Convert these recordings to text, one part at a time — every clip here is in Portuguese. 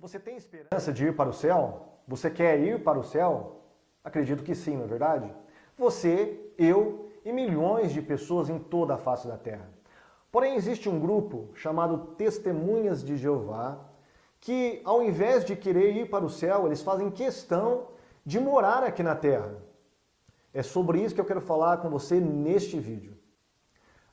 Você tem esperança de ir para o céu? Você quer ir para o céu? Acredito que sim, não é verdade? Você, eu e milhões de pessoas em toda a face da terra. Porém, existe um grupo chamado Testemunhas de Jeová que, ao invés de querer ir para o céu, eles fazem questão de morar aqui na terra. É sobre isso que eu quero falar com você neste vídeo.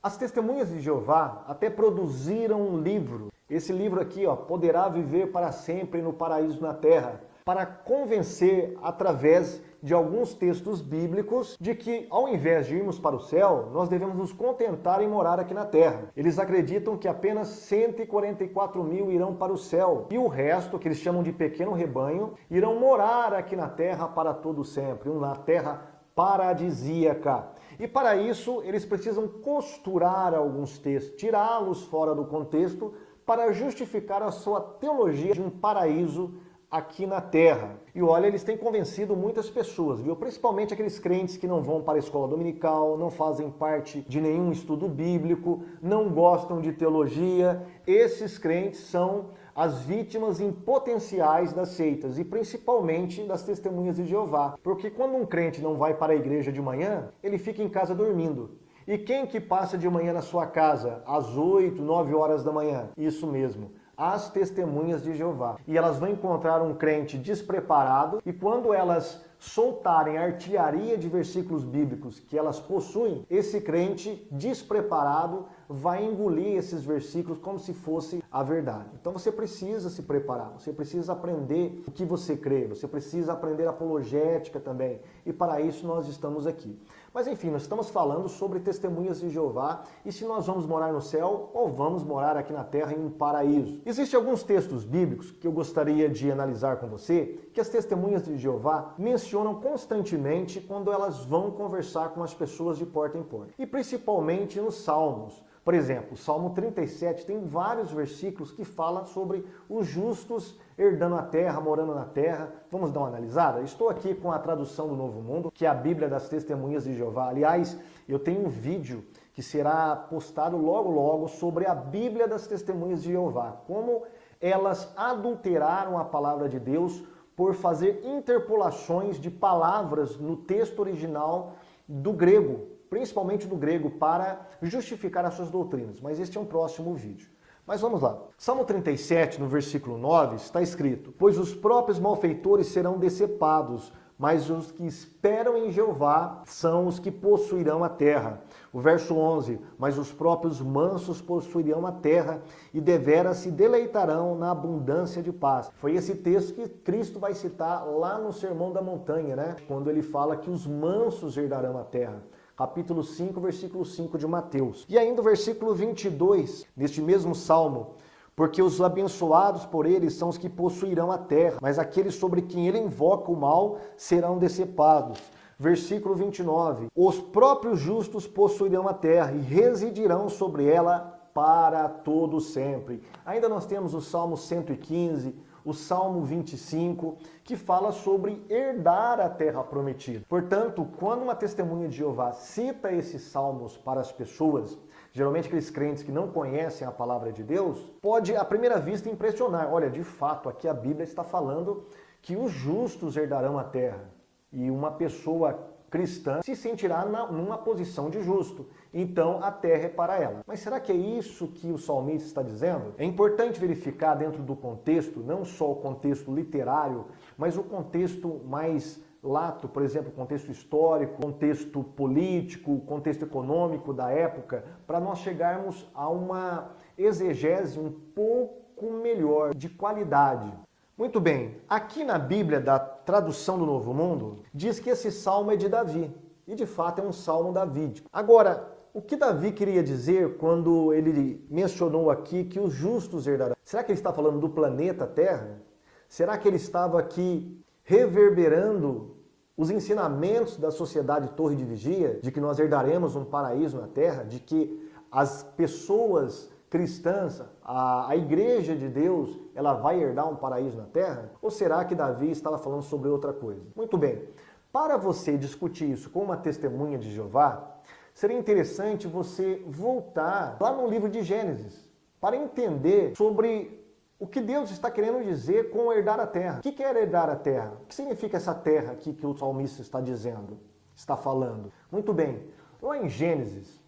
As Testemunhas de Jeová até produziram um livro. Esse livro aqui, Poderá Viver para Sempre no Paraíso na Terra, para convencer, através de alguns textos bíblicos, de que ao invés de irmos para o céu, nós devemos nos contentar em morar aqui na terra. Eles acreditam que apenas 144 mil irão para o céu e o resto, que eles chamam de pequeno rebanho, irão morar aqui na terra para todo sempre, na terra paradisíaca. E para isso, eles precisam costurar alguns textos, tirá-los fora do contexto, para justificar a sua teologia de um paraíso aqui na terra. E olha, eles têm convencido muitas pessoas, viu? Principalmente aqueles crentes que não vão para a escola dominical, não fazem parte de nenhum estudo bíblico, não gostam de teologia. Esses crentes são as vítimas em potenciais das seitas e principalmente das Testemunhas de Jeová. Porque quando um crente não vai para a igreja de manhã, ele fica em casa dormindo. E quem que passa de manhã na sua casa às 8, 9 horas da manhã? Isso mesmo, as Testemunhas de Jeová. E elas vão encontrar um crente despreparado e quando elas soltarem a artilharia de versículos bíblicos que elas possuem, esse crente despreparado vai engolir esses versículos como se fosse a verdade. Então você precisa se preparar, você precisa aprender o que você crê, você precisa aprender apologética também. E para isso nós estamos aqui. Mas enfim, nós estamos falando sobre Testemunhas de Jeová e se nós vamos morar no céu ou vamos morar aqui na terra em um paraíso. Existem alguns textos bíblicos que eu gostaria de analisar com você, que as Testemunhas de Jeová mencionam constantemente quando elas vão conversar com as pessoas de porta em porta. E principalmente nos Salmos. Por exemplo, o Salmo 37 tem vários versículos que falam sobre os justos herdando a terra, morando na terra. Vamos dar uma analisada? Estou aqui com a tradução do Novo Mundo, que é a Bíblia das Testemunhas de Jeová. Aliás, eu tenho um vídeo que será postado logo logo sobre a Bíblia das Testemunhas de Jeová. Como elas adulteraram a palavra de Deus por fazer interpolações de palavras no texto original do grego, principalmente do grego, para justificar as suas doutrinas. Mas este é um próximo vídeo. Mas vamos lá. Salmo 37, no versículo 9, está escrito: Pois os próprios malfeitores serão decepados, mas os que esperam em Jeová são os que possuirão a terra. O verso 11, mas os próprios mansos possuirão a terra e deveras se deleitarão na abundância de paz. Foi esse texto que Cristo vai citar lá no Sermão da Montanha, né? Quando ele fala que os mansos herdarão a terra. Capítulo 5, versículo 5 de Mateus. E ainda o versículo 22, neste mesmo salmo: Porque os abençoados por ele são os que possuirão a terra, mas aqueles sobre quem ele invoca o mal serão decepados. Versículo 29, os próprios justos possuirão a terra e residirão sobre ela para todo sempre. Ainda nós temos o Salmo 115, o Salmo 25, que fala sobre herdar a terra prometida. Portanto, quando uma testemunha de Jeová cita esses salmos para as pessoas, geralmente aqueles crentes que não conhecem a palavra de Deus, pode à primeira vista impressionar. Olha, de fato, aqui a Bíblia está falando que os justos herdarão a terra. E uma pessoa cristã se sentirá numa posição de justo. Então a terra é para ela. Mas será que é isso que o salmista está dizendo? É importante verificar dentro do contexto, não só o contexto literário, mas o contexto mais lato, por exemplo, contexto histórico, contexto político, contexto econômico da época, para nós chegarmos a uma exegese um pouco melhor, de qualidade. Muito bem, aqui na Bíblia da tradução do Novo Mundo, diz que esse salmo é de Davi. E de fato é um salmo davídico. Agora, o que Davi queria dizer quando ele mencionou aqui que os justos herdarão? Será que ele está falando do planeta Terra? Será que ele estava aqui reverberando os ensinamentos da sociedade Torre de Vigia, de que nós herdaremos um paraíso na Terra, de que as pessoas cristãs, a igreja de Deus, ela vai herdar um paraíso na terra? Ou será que Davi estava falando sobre outra coisa? Muito bem, para você discutir isso com uma testemunha de Jeová, seria interessante você voltar lá no livro de Gênesis, para entender sobre o que Deus está querendo dizer com herdar a terra. O que é herdar a terra? O que significa essa terra aqui que o salmista está dizendo, está falando? Muito bem, lá em Gênesis,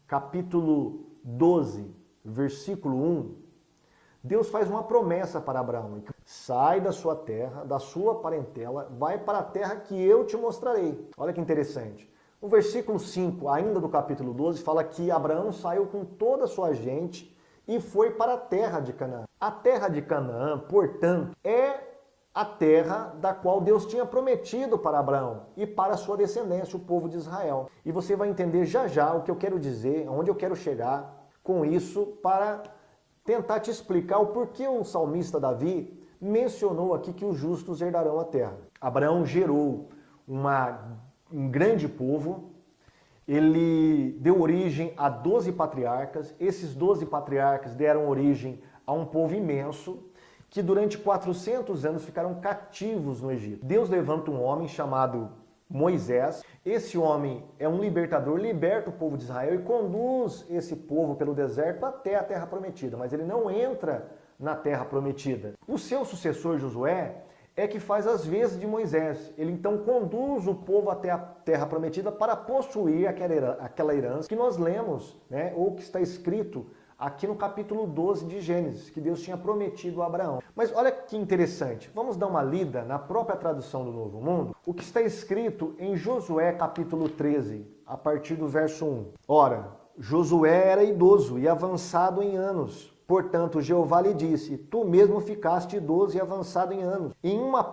capítulo 12, versículo 1, Deus faz uma promessa para Abraão. Sai da sua terra, da sua parentela, vai para a terra que eu te mostrarei. Olha que interessante. O versículo 5, ainda do capítulo 12, fala que Abraão saiu com toda a sua gente e foi para a terra de Canaã. A terra de Canaã, portanto, é a terra da qual Deus tinha prometido para Abraão e para a sua descendência, o povo de Israel. E você vai entender já já o que eu quero dizer, aonde eu quero chegar com isso, para tentar te explicar o porquê o salmista Davi mencionou aqui que os justos herdarão a terra. Abraão gerou um grande povo. Ele deu origem a 12 patriarcas. Esses 12 patriarcas deram origem a um povo imenso que durante 400 anos ficaram cativos no Egito. Deus levanta um homem chamado Moisés. Esse homem é um libertador, liberta o povo de Israel e conduz esse povo pelo deserto até a terra prometida, mas ele não entra na terra prometida. O seu sucessor Josué é que faz as vezes de Moisés. Ele então conduz o povo até a terra prometida para possuir aquela herança que nós lemos, né, ou que está escrito aqui no capítulo 12 de Gênesis, que Deus tinha prometido a Abraão. Mas olha que interessante, vamos dar uma lida na própria tradução do Novo Mundo, o que está escrito em Josué capítulo 13, a partir do verso 1. Ora, Josué era idoso e avançado em anos. Portanto, Jeová lhe disse, tu mesmo ficaste idoso e avançado em anos. Em uma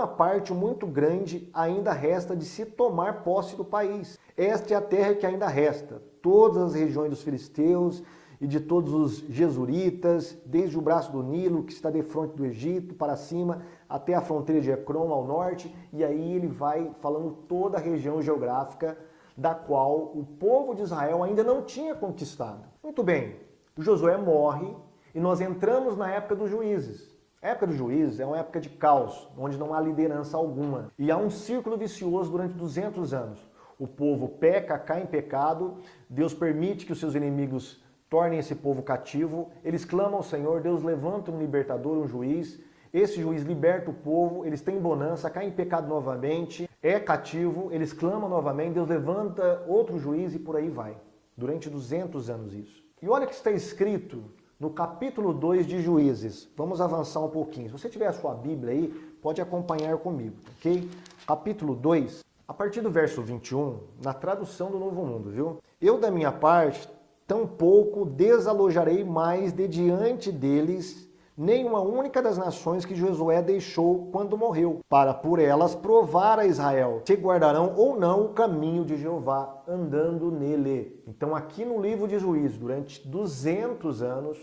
parte muito grande ainda resta de se tomar posse do país. Esta é a terra que ainda resta, todas as regiões dos filisteus e de todos os jesuritas, desde o braço do Nilo, que está defronte do Egito, para cima, até a fronteira de Ecrom, ao norte, e aí ele vai falando toda a região geográfica da qual o povo de Israel ainda não tinha conquistado. Muito bem. Josué morre e nós entramos na época dos juízes. A época dos juízes é uma época de caos, onde não há liderança alguma. E há um círculo vicioso durante 200 anos. O povo peca, cai em pecado, Deus permite que os seus inimigos tornem esse povo cativo, eles clamam ao Senhor, Deus levanta um libertador, um juiz, esse juiz liberta o povo, eles têm bonança, caem em pecado novamente, é cativo, eles clamam novamente, Deus levanta outro juiz e por aí vai. Durante 200 anos isso. E olha o que está escrito no capítulo 2 de Juízes. Vamos avançar um pouquinho. Se você tiver a sua Bíblia aí, pode acompanhar comigo, ok? Capítulo 2, a partir do verso 21, na tradução do Novo Mundo, viu? Eu, da minha parte, tampouco desalojarei mais de diante deles nenhuma única das nações que Josué deixou quando morreu, para por elas provar a Israel se guardarão ou não o caminho de Jeová, andando nele. Então aqui no livro de Juízes, durante 200 anos,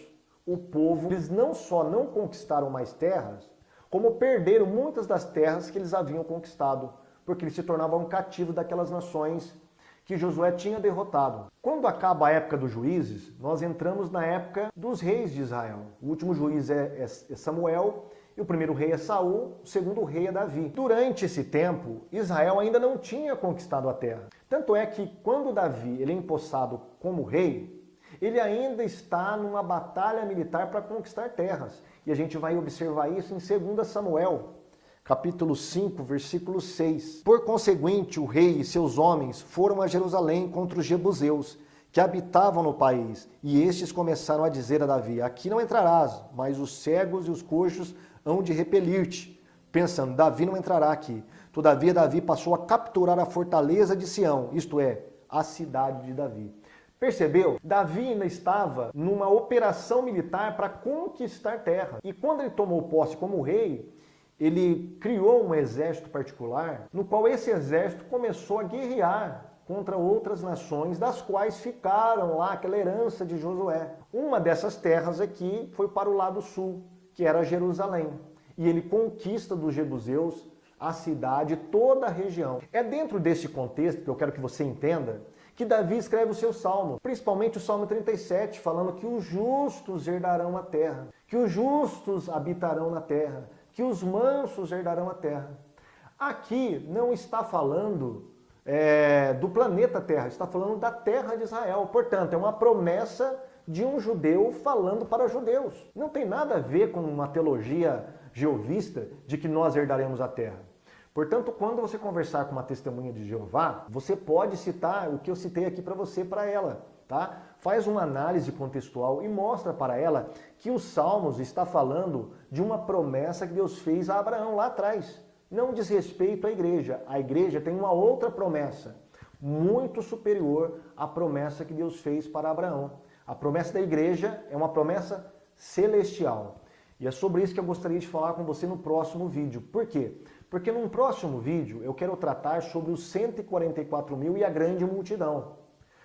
o povo, eles não só não conquistaram mais terras, como perderam muitas das terras que eles haviam conquistado, porque eles se tornavam cativos daquelas nações que Josué tinha derrotado. Quando acaba a época dos juízes, nós entramos na época dos reis de Israel. O último juiz é Samuel, e o primeiro rei é Saul, o segundo rei é Davi. Durante esse tempo, Israel ainda não tinha conquistado a terra. Tanto é que quando Davi ele é empossado como rei, ele ainda está numa batalha militar para conquistar terras. E a gente vai observar isso em 2 Samuel, capítulo 5, versículo 6. Por conseguinte, o rei e seus homens foram a Jerusalém contra os jebuseus, que habitavam no país. E estes começaram a dizer a Davi, aqui não entrarás, mas os cegos e os coxos hão de repelir-te. Pensando, Davi não entrará aqui. Todavia, Davi passou a capturar a fortaleza de Sião, isto é, a cidade de Davi. Percebeu? Davi ainda estava numa operação militar para conquistar terra. E quando ele tomou posse como rei, ele criou um exército particular, no qual esse exército começou a guerrear contra outras nações, das quais ficaram lá aquela herança de Josué. Uma dessas terras aqui foi para o lado sul, que era Jerusalém. E ele conquista dos jebuseus a cidade, toda a região. É dentro desse contexto que eu quero que você entenda que Davi escreve o seu salmo, principalmente o Salmo 37, falando que os justos herdarão a terra, que os justos habitarão na terra, que os mansos herdarão a terra. Aqui não está falando do planeta Terra, está falando da terra de Israel. Portanto, é uma promessa de um judeu falando para judeus. Não tem nada a ver com uma teologia jeovista de que nós herdaremos a terra. Portanto, quando você conversar com uma testemunha de Jeová, você pode citar o que eu citei aqui para você, para ela, tá? Faz uma análise contextual e mostra para ela que os Salmos está falando de uma promessa que Deus fez a Abraão lá atrás. Não diz respeito à igreja. A igreja tem uma outra promessa, muito superior à promessa que Deus fez para Abraão. A promessa da igreja é uma promessa celestial. E é sobre isso que eu gostaria de falar com você no próximo vídeo. Por quê? Porque num próximo vídeo eu quero tratar sobre os 144 mil e a grande multidão.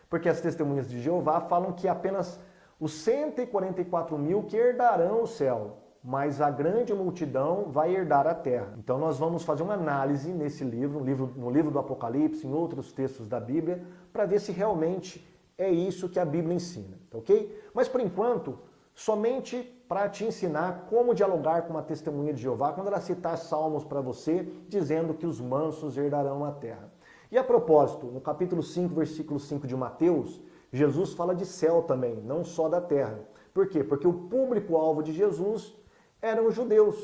Porque as testemunhas de Jeová falam que apenas os 144 mil que herdarão o céu, mas a grande multidão vai herdar a terra. Então nós vamos fazer uma análise nesse livro, no livro do Apocalipse, em outros textos da Bíblia, para ver se realmente é isso que a Bíblia ensina, tá ok? Mas por enquanto, somente para te ensinar como dialogar com uma testemunha de Jeová quando ela citar salmos para você, dizendo que os mansos herdarão a terra. E a propósito, no capítulo 5, versículo 5 de Mateus, Jesus fala de céu também, não só da terra. Por quê? Porque o público-alvo de Jesus eram os judeus.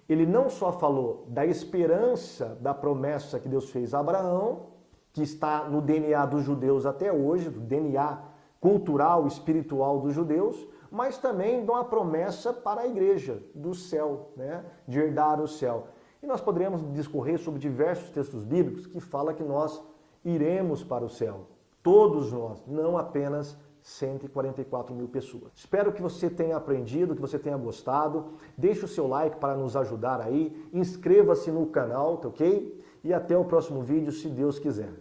Ele não só falou da esperança da promessa que Deus fez a Abraão, que está no DNA dos judeus até hoje, do DNA cultural, espiritual dos judeus, mas também de uma promessa para a igreja, do céu, né? De herdar o céu. E nós poderíamos discorrer sobre diversos textos bíblicos que falam que nós iremos para o céu. Todos nós, não apenas 144 mil pessoas. Espero que você tenha aprendido, que você tenha gostado. Deixe o seu like para nos ajudar aí. Inscreva-se no canal, tá ok? E até o próximo vídeo, se Deus quiser.